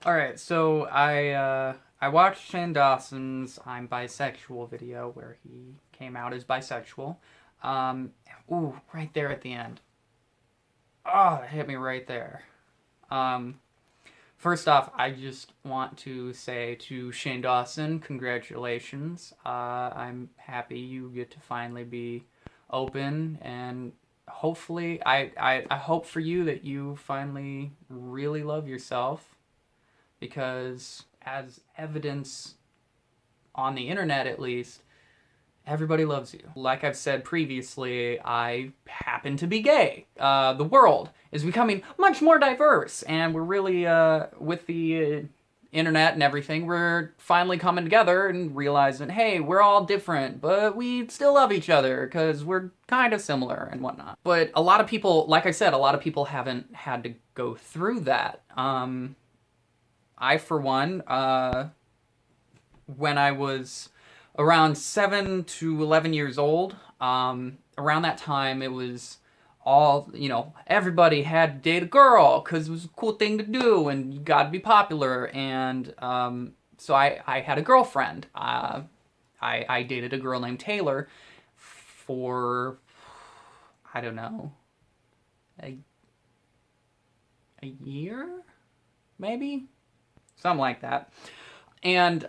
Alright, so I watched Shane Dawson's I'm Bisexual video where he came out as bisexual. Um, right there at the end. Oh, it hit me right there. Um, First off, I just want to say to Shane Dawson, congratulations. I'm happy you get to finally be open, and hopefully, I hope for you that you finally really love yourself, because as evidence on the internet at least, everybody loves you. Like I've said previously, I happen to be gay. The world is becoming much more diverse, and we're really, with the internet and everything, we're finally coming together and realizing, hey, we're all different, but we still love each other because we're kind of similar and whatnot. But a lot of people, like I said, a lot of people haven't had to go through that. I, for one, when I was around 7 to 11 years old, around that time, it was all, everybody had to date a girl because it was a cool thing to do and you got to be popular. And so I had a girlfriend. I dated a girl named Taylor for, I don't know, a, a year, maybe? Something like that. And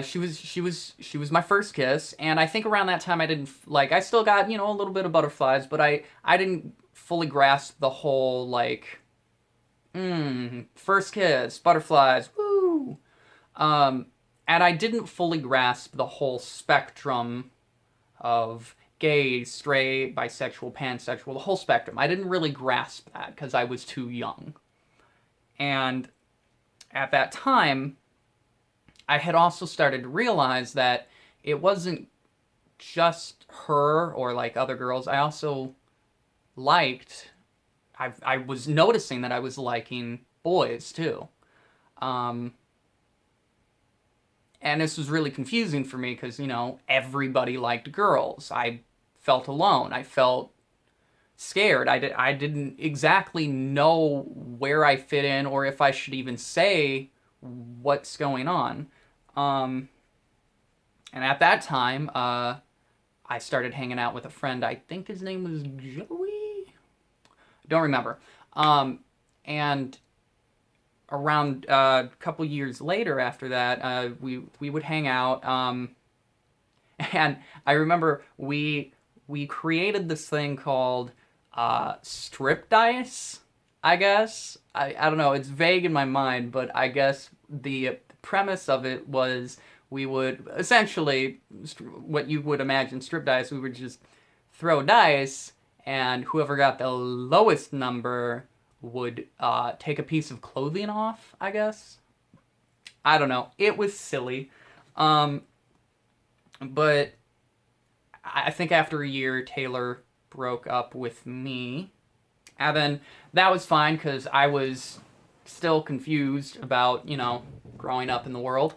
she was my first kiss, and I think around that time I didn't like, I still got, a little bit of butterflies, but I didn't fully grasp the whole like, first kiss, butterflies, woo. And I didn't fully grasp the whole spectrum of gay, straight, bisexual, pansexual, the whole spectrum. I didn't really grasp that because I was too young. And at that time, I had also started to realize that it wasn't just her or like other girls. I also liked, I was noticing that I was liking boys too. Um, and this was really confusing for me because, everybody liked girls. I felt alone. I felt scared. I didn't exactly know where I fit in or if I should even say what's going on. Um, and at that time, I started hanging out with a friend. I think his name was Joey. Don't remember. And around a couple years later after that, we would hang out. And I remember we created this thing called strip dice. I guess I don't know. It's vague in my mind, but I guess the premise of it was we would essentially, what you would imagine strip dice. We would just throw dice, and whoever got the lowest number would take a piece of clothing off. I guess I don't know. It was silly, um, but I think after a year, Taylor broke up with me. And then that was fine because I was still confused about, growing up in the world.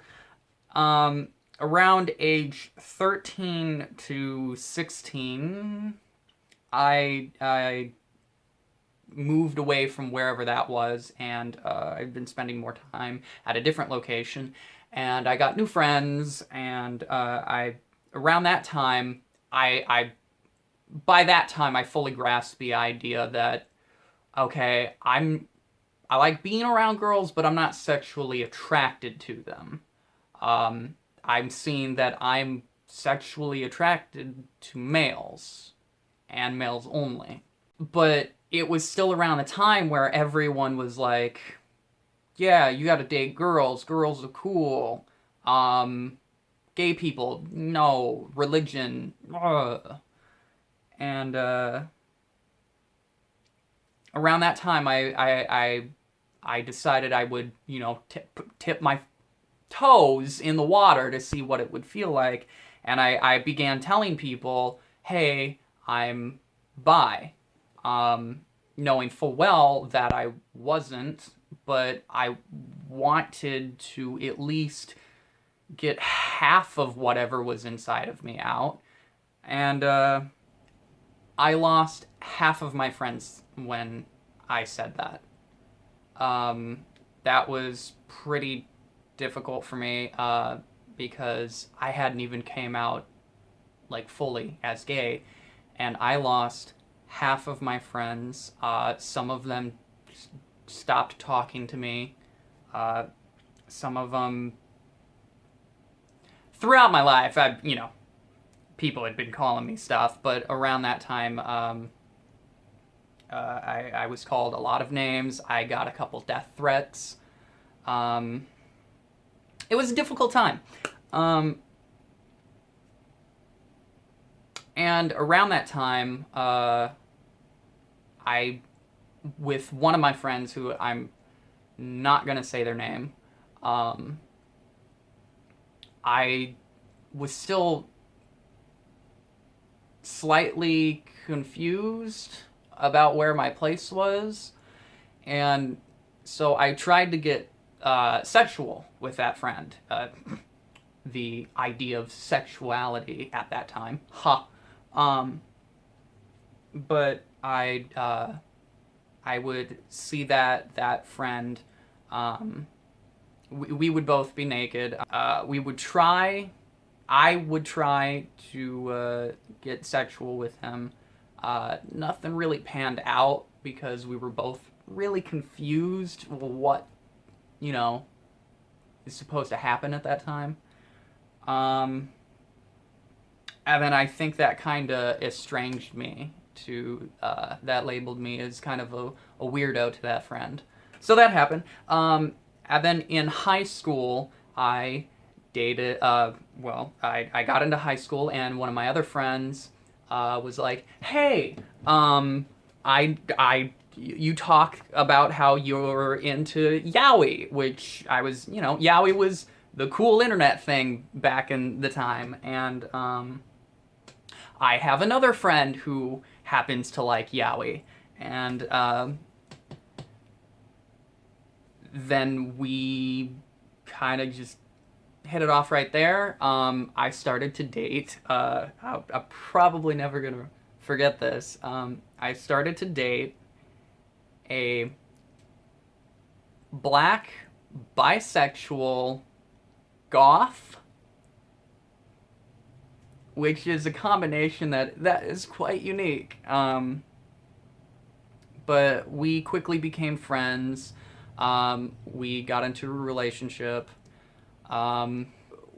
Around age 13 to 16, I moved away from wherever that was, and I've been spending more time at a different location. And I got new friends, and around that time, I by that time I fully grasped the idea that, okay, I like being around girls, but I'm not sexually attracted to them. I'm seeing that I'm sexually attracted to males and males only. But it was still around the time where everyone was like, yeah, you gotta date girls. Girls are cool. Gay people, no. Religion, ugh. And around that time, I decided I would, tip my toes in the water to see what it would feel like. And I began telling people, hey, I'm bi. Knowing full well that I wasn't, but I wanted to at least get half of whatever was inside of me out. And I lost half of my friends when I said that. That was pretty difficult for me because I hadn't even came out like fully as gay, and I lost half of my friends. Some of them stopped talking to me. Uh, some of them throughout my life, people had been calling me stuff, but around that time, I was called a lot of names. I got a couple death threats. Um, it was a difficult time. And around that time, I, with one of my friends who I'm not going to say their name, I was still slightly confused about where my place was. And so I tried to get sexual with that friend. The idea of sexuality at that time. But I would see that friend. We would both be naked. We would try. I would try to get sexual with him. Nothing really panned out because we were both really confused what, is supposed to happen at that time. And then I think that kind of estranged me to, that labeled me as kind of a weirdo to that friend. So that happened. And then in high school, I dated, I got into high school, and one of my other friends was like, hey, you talk about how you're into yaoi, which I was, yaoi was the cool internet thing back in the time, and I have another friend who happens to like yaoi, and then we kind of just hit it off right there. I started to date. I'm probably never gonna forget this. I started to date a black bisexual goth, which is a combination that is quite unique. But we quickly became friends. We got into a relationship.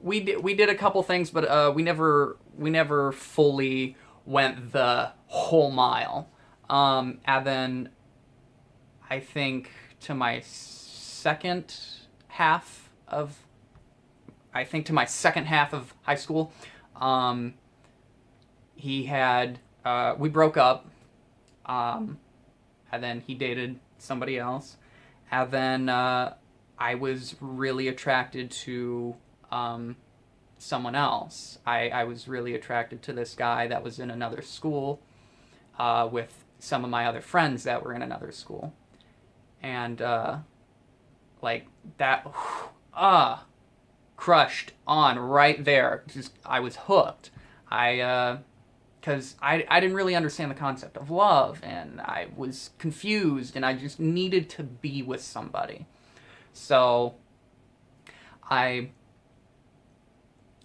We did a couple things, but we never fully went the whole mile. And then I think to my second half of high school, he had we broke up, and then he dated somebody else, and then I was really attracted to someone else. I was really attracted to this guy that was in another school with some of my other friends that were in another school. And like that, crushed on right there. Just I was hooked. Because I didn't really understand the concept of love, and I was confused, and I just needed to be with somebody. So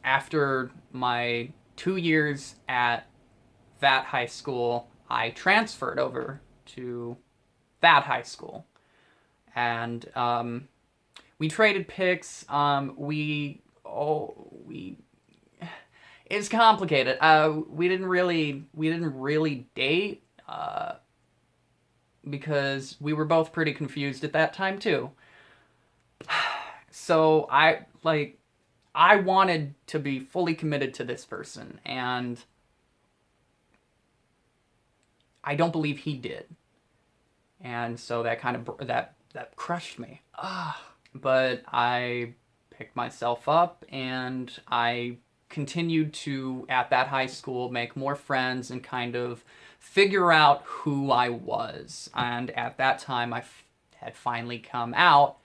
after my 2 years at that high school, I transferred over to that high school. And we traded pics. It's complicated. We didn't really date because we were both pretty confused at that time too. So I wanted to be fully committed to this person, and I don't believe he did. And so that kind of that crushed me. But I picked myself up, and I continued to, at that high school, make more friends and kind of figure out who I was. And at that time, I had finally come out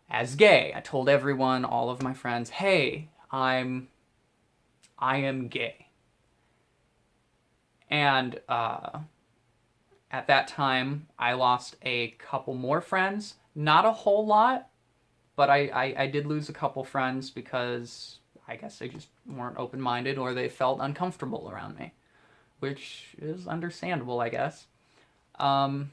as gay. I told everyone, all of my friends, hey, I am gay. And at that time, I lost a couple more friends. Not a whole lot, but I did lose a couple friends because I guess they just weren't open-minded or they felt uncomfortable around me, which is understandable, I guess. Um,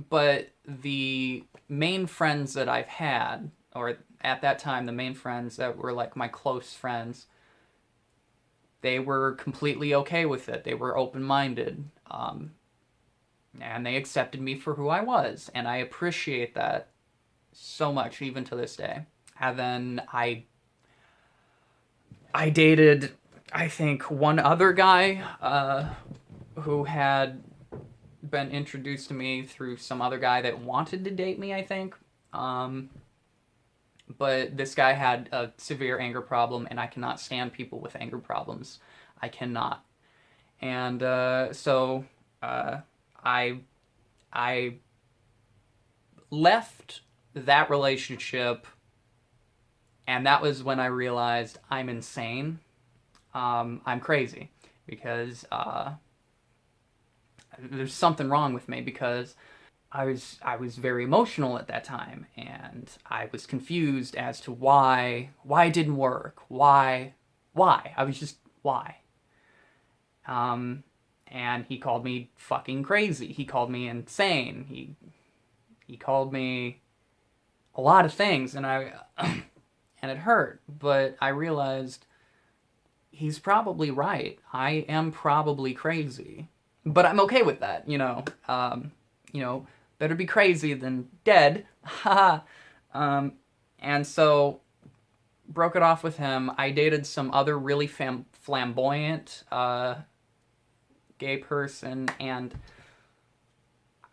but the main friends that I've had, or at that time, the main friends that were like my close friends, they were completely okay with it. They were open-minded. And they accepted me for who I was, and I appreciate that so much, even to this day. And then I dated, I think, one other guy who had been introduced to me through some other guy that wanted to date me, I think. But this guy had a severe anger problem, and I cannot stand people with anger problems. I cannot. And so I I left that relationship, and that was when I realized I'm insane. I'm crazy because there's something wrong with me because I was very emotional at that time, and I was confused as to why it didn't work. Why? I was just why. And he called me fucking crazy. He called me insane. He called me a lot of things, and I and it hurt. But I realized he's probably right. I am probably crazy, but I'm okay with that. Better be crazy than dead. Haha. And so broke it off with him. I dated some other really flamboyant gay person, and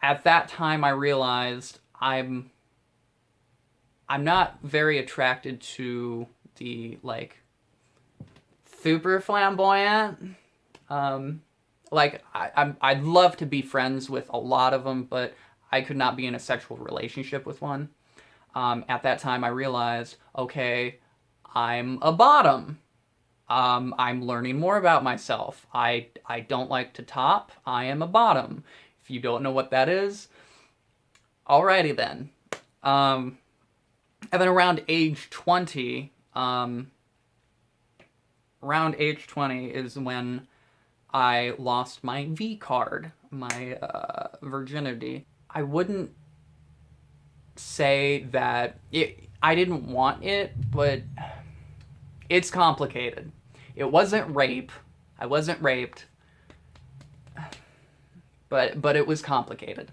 at that time I realized I'm not very attracted to the like super flamboyant. I'd love to be friends with a lot of them, but I could not be in a sexual relationship with one. At that time, I realized, okay, I'm a bottom. I'm learning more about myself. I don't like to top. I am a bottom. If you don't know what that is, alrighty then. And then around age 20, is when I lost my V card, my virginity. I wouldn't say that I didn't want it, but it's complicated. It wasn't rape. I wasn't raped, but it was complicated.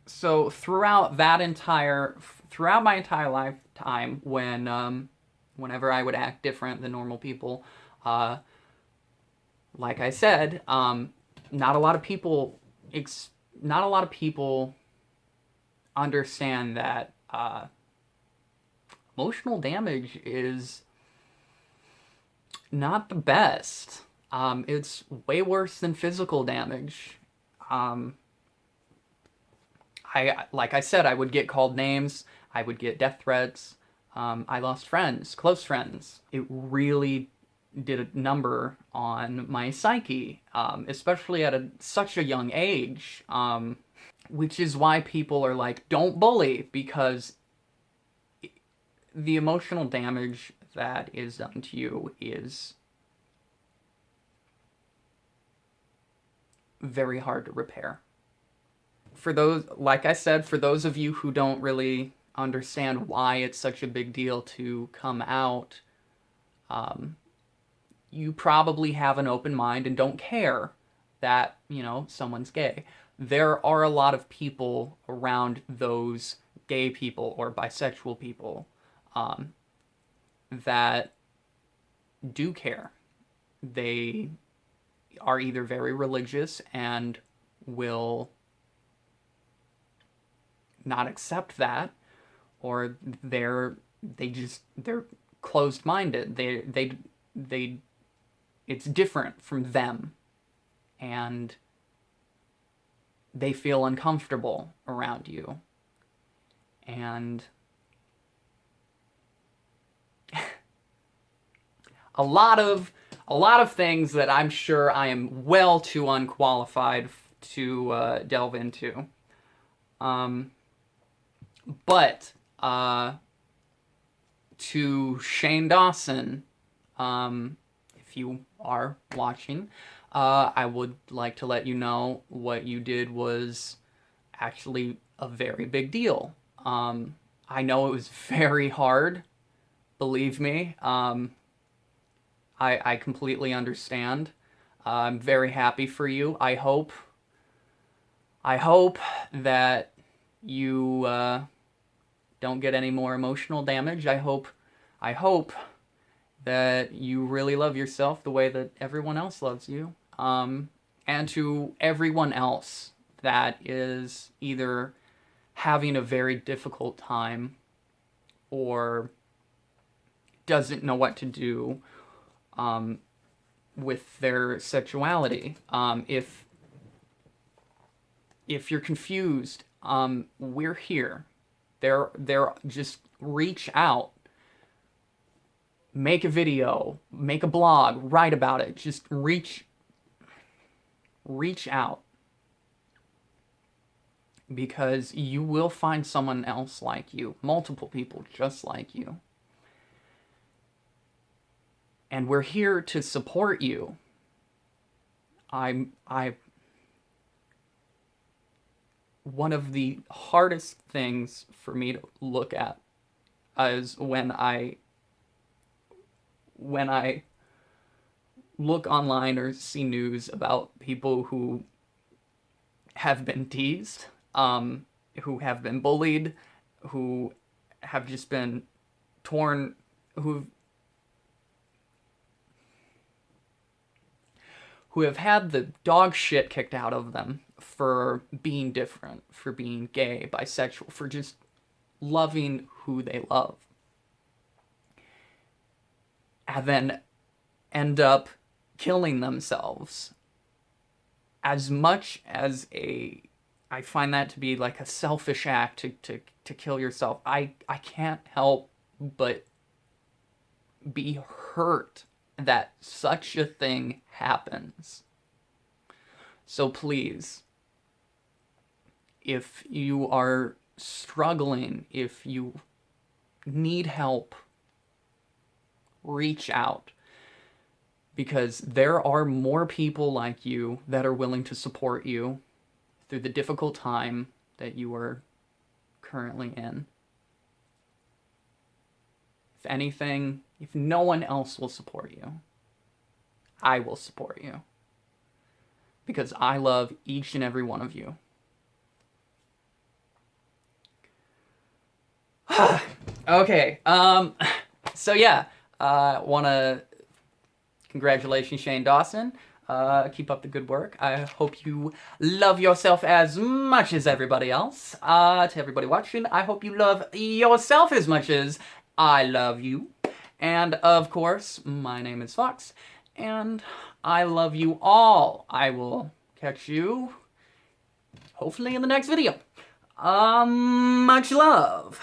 So throughout my entire lifetime, whenever I would act different than normal people, like I said, not a lot of people understand that emotional damage is not the best. It's way worse than physical damage. Like I said, I would get called names. I would get death threats. I lost friends, close friends. It really did a number on my psyche, especially at such a young age, which is why people are like, don't bully, because the emotional damage that is done to you is very hard to repair. For those, like I said, for those of you who don't really understand why it's such a big deal to come out, you probably have an open mind and don't care that, someone's gay. There are a lot of people around those gay people or bisexual people that do care. They are either very religious and will not accept that, or they're closed-minded. They it's different from them, and they feel uncomfortable around you. And a lot of a lot of things that I'm sure I am well too unqualified to delve into. But to Shane Dawson, if you are watching, I would like to let you know what you did was actually a very big deal. I know it was very hard, believe me. I completely understand. I'm very happy for you. I hope that you don't get any more emotional damage. I hope that you really love yourself the way that everyone else loves you. And to everyone else that is either having a very difficult time or doesn't know what to do with their sexuality. If you're confused, we're here. They're just reach out. Make a video, make a blog, write about it. Just reach out. Because you will find someone else like you, multiple people just like you. And we're here to support you. One of the hardest things for me to look at is when I look online or see news about people who have been teased, who have been bullied, who have just been torn, who have had the dog shit kicked out of them for being different, for being gay, bisexual, for just loving who they love. And then end up killing themselves. As much as I find that to be like a selfish act to kill yourself, I can't help but be hurt that such a thing happens. So please, if you are struggling, if you need help, reach out. Because there are more people like you that are willing to support you through the difficult time that you are currently in. If anything, if no one else will support you, I will support you. Because I love each and every one of you. Okay, so yeah, wanna congratulations, Shane Dawson. Keep up the good work. I hope you love yourself as much as everybody else. To everybody watching, I hope you love yourself as much as I love you. And of course, my name is Fox, and I love you all. I will catch you hopefully in the next video. Much love.